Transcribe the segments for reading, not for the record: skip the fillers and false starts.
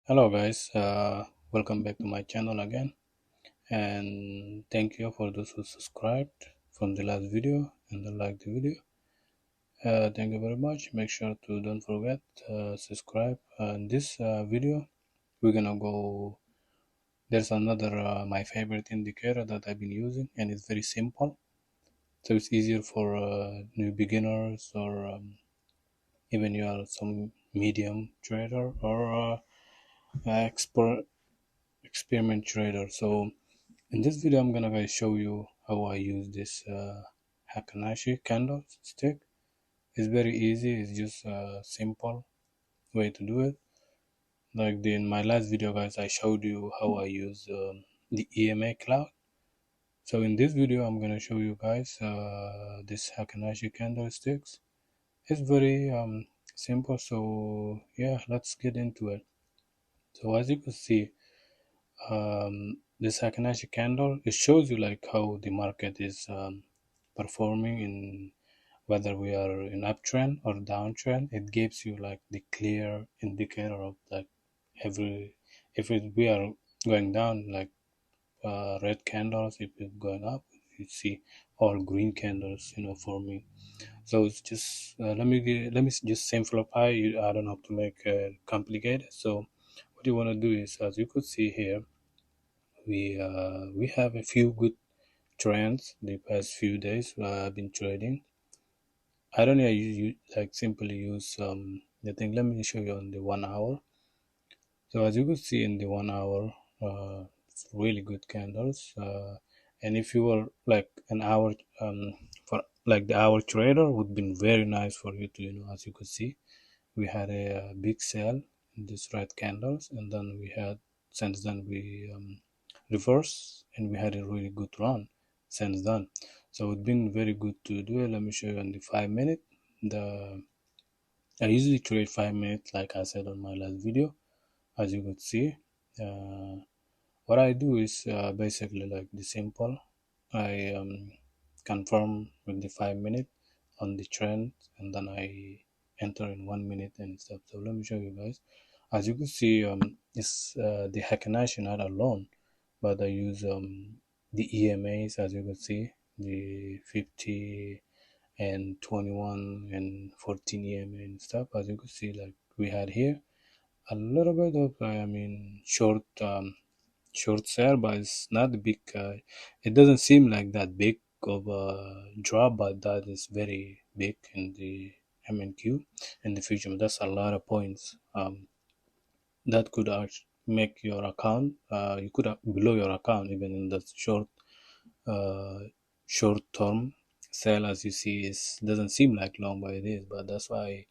Hello guys, welcome back to my channel again, and thank you for those who subscribed from the last video and like the video. Thank you very much. Make sure to don't forget subscribe. In this video we're gonna go, there's another my favorite indicator that I've been using, and it's very simple, so it's easier for new beginners, or even you are some medium trader or expert experiment trader. So in this video, I'm gonna show you how I use this Heikin Ashi candlestick. It's very easy. It's just a simple way to do it. Like in my last video, guys, I showed you how I use the EMA cloud. So in this video, I'm gonna show you guys this Heikin Ashi candlesticks. It's very simple. So yeah, let's get into it. So as you can see, this Heikin Ashi candle, it shows you like how the market is performing, in whether we are in uptrend or downtrend. It gives you like the clear indicator of like every, we are going down, like red candles. If it's going up, you see all green candles, forming. So it's just let me just simplify. I don't have to make it complicated. So what you want to do is, as you could see here, we have a few good trends the past few days. I've been trading. I don't know, you like simply use the thing. Let me show you on the 1 hour. So as you could see in the 1 hour, it's really good candles. And if you were like an hour, for like the hour trader, would been very nice for you to, as you could see, we had a big sell in these red candles, and then we had, since then we reverse, and we had a really good run since then. So it's been very good to do it. Let me show you on the 5 minute. The I usually trade 5 minutes, like I said on my last video. As you could see, uh, what I do is basically like the simple. I confirm with the 5 minute on the trend, and then I enter in 1 minute and stuff. So let me show you guys. As you can see, it's the Heikin Ashi not alone, but I use the EMAs. As you can see, the 50 and 21 and 14 EMA and stuff. As you can see, like we had here a little bit of short sale, but it's not big. It doesn't seem like that big of a drop, but that is very big in the MNQ in the future. That's a lot of points. That could actually make your account. You could blow your account even in the uh, short term sale. As you see, is doesn't seem like long, but it is. But that's why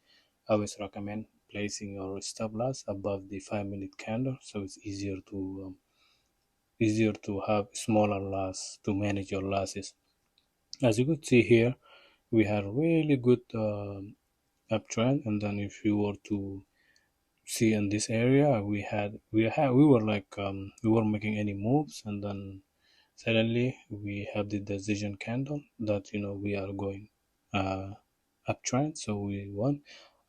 I always recommend placing your stop loss above the 5 minute candle, so it's easier to have smaller loss to manage your losses. As you could see here, we had really good uptrend, and then if you were to see in this area, we were like we were making any moves, and then suddenly we have the decision candle that we are going uh, uptrend, so we won.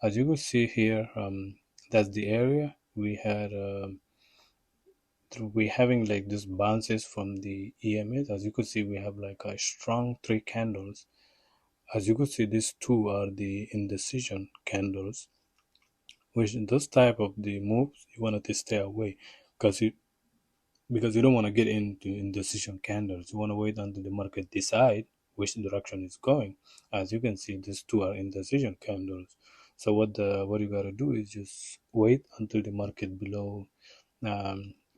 As you could see here, that's the area we had. We having like these bounces from the EMAs. As you could see, we have like a strong three candles. As you could see, these two are the indecision candles, which in those type of the moves you wanted to stay away, because you don't want to get into indecision candles. You want to wait until the market decide which direction it's going. As you can see, these two are indecision candles. So what you gotta do is just wait until the market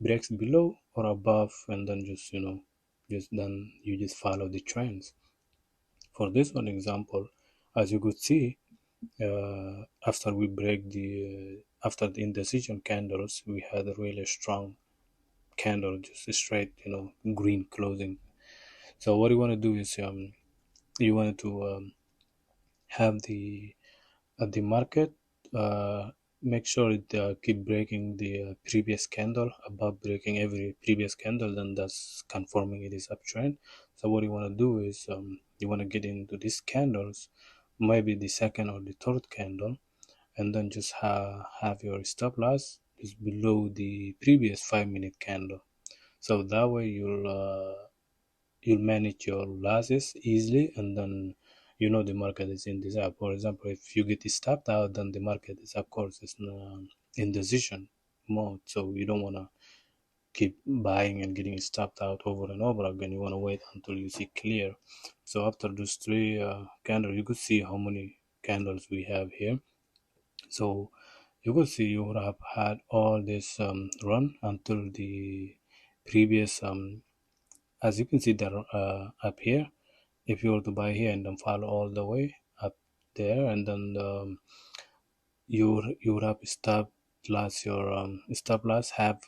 breaks below or above, and then you just follow the trends. For this one example, as you could see, after we break after the indecision candles, we had a really strong candle, just a straight green closing. So what you want to do is you want to have the market make sure it keep breaking the previous candle. Above breaking every previous candle, then that's confirming it is uptrend. So what you want to do is you want to get into these candles, maybe the second or the third candle, and then just have your stop loss is below the previous 5 minute candle. So that way you'll manage your losses easily, and then the market is in this up. For example, if you get stopped out, then the market is, of course, is in decision mode. So you don't want to keep buying and getting stopped out over and over again. You want to wait until you see clear. So after those three candles, you could see how many candles we have here. So you could see you would have had all this run until the previous as you can see there up here. If you were to buy here and then follow all the way up there, and then you would have stop loss have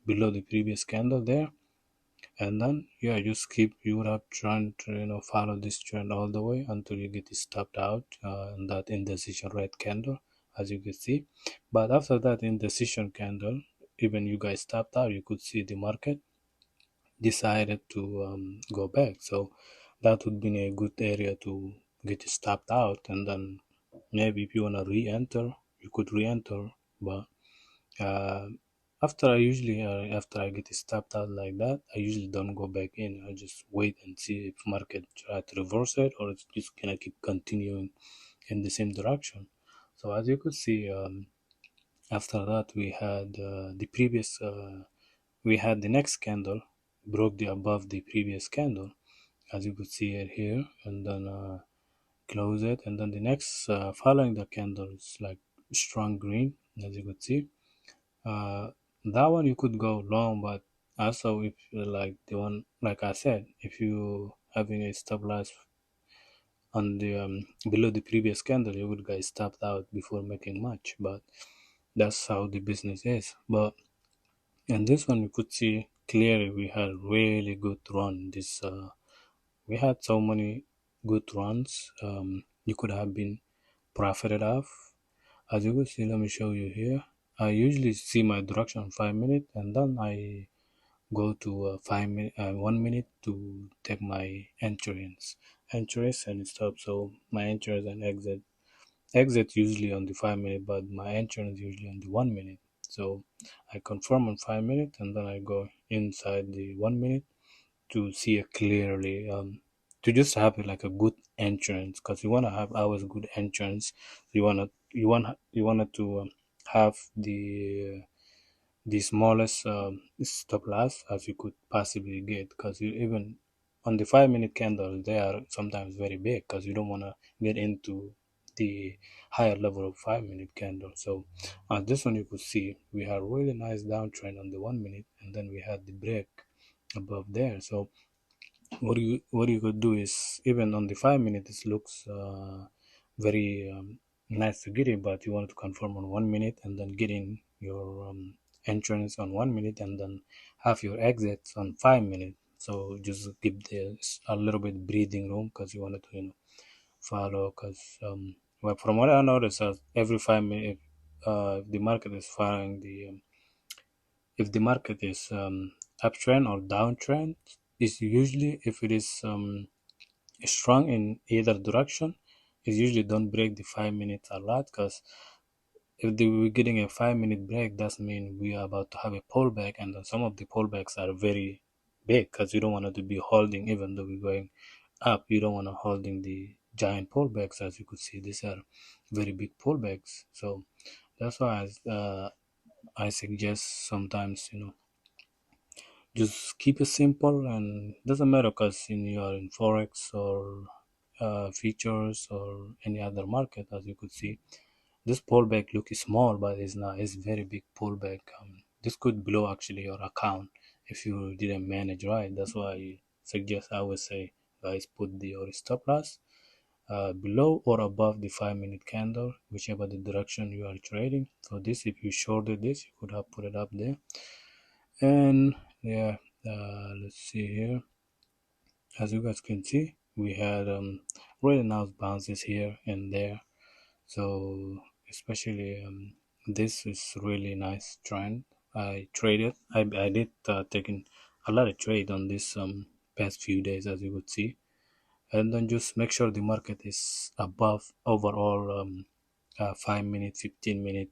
below the previous candle there, and then yeah, just keep you would have trying to follow this trend all the way until you get stopped out in that indecision red candle, as you can see. But after that indecision candle, even you guys stopped out, you could see the market decided to go back. So that would be a good area to get stopped out, and then maybe if you want to re-enter, you could re-enter. But uh, after I get stopped out like that, I usually don't go back in. I just wait and see if market try to reverse it, or it's just gonna keep continuing in the same direction. So as you could see, after that we had the next candle broke the above the previous candle, as you could see it here, and then close it, and then the next following the candle is like strong green, as you could see. uh, that one you could go long, but also if like the one like I said, if you having a stop loss on the below the previous candle, you would guys stopped out before making much. But that's how the business is. But and this one you could see clearly we had really good run. This we had so many good runs. You could have been profited off. As you can see, let me show you here. I usually see my direction 5 minutes, and then I go to 5 minute, 1 minute to take my entrance and stop. So my entrance and exit usually on the 5 minute, but my entrance usually on the 1 minute. So I confirm on 5 minutes, and then I go inside the 1 minute to see it clearly. To just have like a good entrance, because you want to have always good entrance. You wanted to have the smallest stop loss as you could possibly get, because you even on the 5 minute candle they are sometimes very big, because you don't want to get into the higher level of 5 minute candle. So this one you could see we had really nice downtrend on the 1 minute, and then we had the break above there. So what you could do is, even on the 5 minute it looks very nice to get it, but you want to confirm on 1 minute and then get in your entrance on 1 minute, and then have your exits on 5 minutes. So just give this a little bit breathing room, because you wanted to follow, because well, from what I noticed, every 5 minutes, the market is following the if the market is uptrend or downtrend, is usually, if it is strong in either direction, it usually don't break the 5 minutes a lot, because if we're getting a 5 minute break, that means we are about to have a pullback, and then some of the pullbacks are very big, because you don't want to be holding, even though we're going up, you don't want to holding the giant pullbacks. As you could see, these are very big pullbacks. So that's why I suggest sometimes just keep it simple, and doesn't matter, because you are in forex or features or any other market. As you could see, this pullback look small, but it's not. It's very big pullback. This could blow actually your account if you didn't manage right. That's why I suggest, I would say, guys, put your stop loss below or above the 5 minute candle, whichever the direction you are trading. So this, if you shorted this, you could have put it up there. And yeah, let's see here. As you guys can see, we had really nice bounces here and there. So especially this is really nice trend. I traded. I did taking a lot of trade on this past few days, as you could see. And then just make sure the market is above overall 5 minute, 15 minute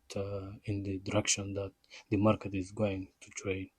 in the direction that the market is going to trade.